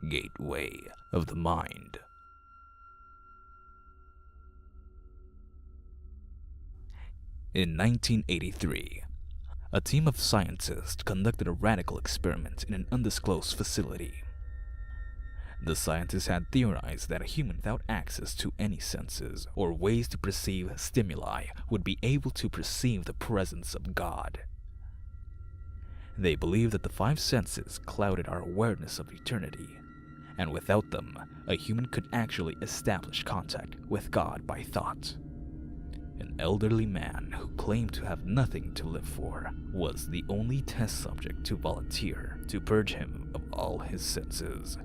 Gateway of the Mind. In 1983, a team of scientists conducted a radical experiment in an undisclosed facility. The scientists had theorized that a human without access to any senses or ways to perceive stimuli would be able to perceive the presence of God. They believed that the five senses clouded our awareness of eternity, and without them, a human could actually establish contact with God by thought. An elderly man who claimed to have nothing to live for was the only test subject to volunteer to purge him of all his senses.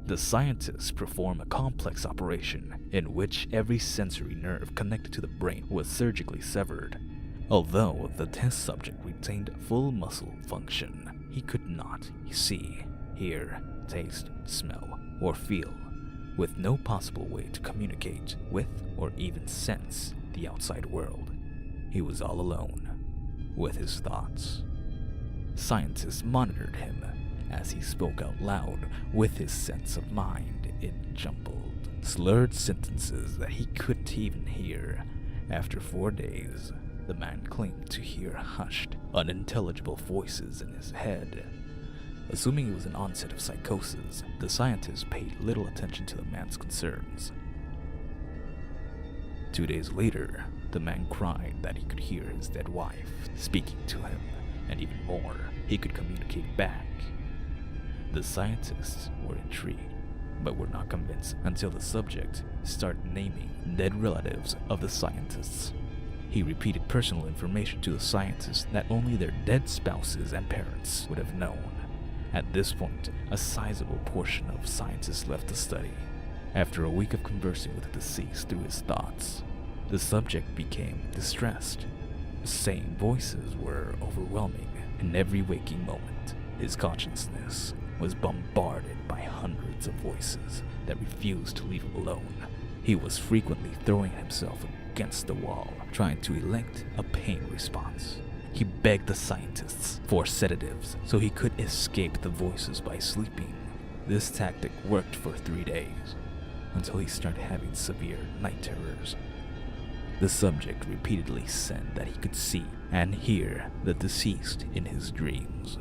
The scientists perform a complex operation in which every sensory nerve connected to the brain was surgically severed. Although the test subject retained full muscle function, he could not see, hear, taste, smell, or feel, with no possible way to communicate with or even sense the outside world. He was all alone with his thoughts. Scientists monitored him as he spoke out loud with his sense of mind in jumbled, slurred sentences that he couldn't even hear. After 4 days, the man claimed to hear hushed, unintelligible voices in his head. Assuming it was an onset of psychosis, the scientists paid little attention to the man's concerns. 2 days later, the man cried that he could hear his dead wife speaking to him, and even more, he could communicate back. The scientists were intrigued, but were not convinced until the subject started naming dead relatives of the scientists. He repeated personal information to the scientists that only their dead spouses and parents would have known. At this point, a sizable portion of scientists left the study. After a week of conversing with the deceased through his thoughts, the subject became distressed. The same voices were overwhelming. In every waking moment, his consciousness was bombarded by hundreds of voices that refused to leave him alone. He was frequently throwing himself against the wall, trying to elect a pain response. He begged the scientists for sedatives so he could escape the voices by sleeping. This tactic worked for 3 days, until he started having severe night terrors. The subject repeatedly said that he could see and hear the deceased in his dreams.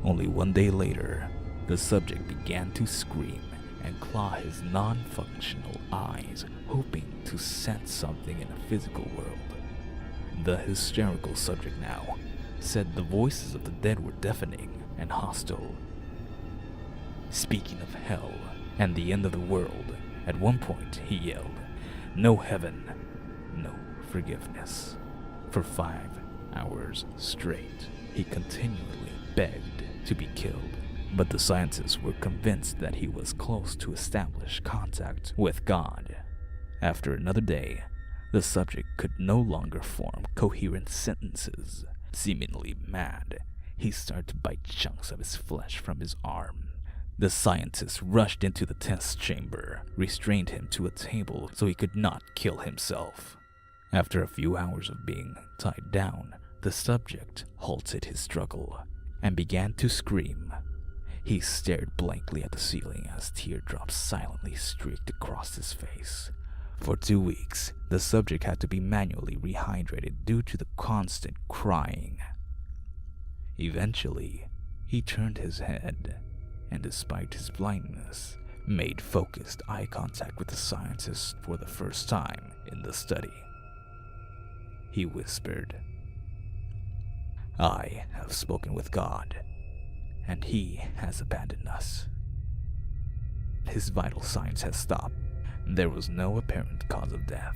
Only 1 day later, the subject began to scream and claw his non-functional eyes, hoping to sense something in the physical world. The hysterical subject now said the voices of the dead were deafening and hostile. Speaking of hell and the end of the world, at one point he yelled, "No heaven, no forgiveness." For 5 hours straight, he continually begged to be killed, but the scientists were convinced that he was close to establish contact with God. After another day, the subject could no longer form coherent sentences. Seemingly mad, he started to bite chunks of his flesh from his arm. The scientists rushed into the test chamber, restrained him to a table so he could not kill himself. After a few hours of being tied down, the subject halted his struggle and began to scream. He stared blankly at the ceiling as teardrops silently streaked across his face. For 2 weeks, the subject had to be manually rehydrated due to the constant crying. Eventually, he turned his head and, despite his blindness, made focused eye contact with the scientist for the first time in the study. He whispered, "I have spoken with God, and He has abandoned us." His vital signs had stopped. There was no apparent cause of death.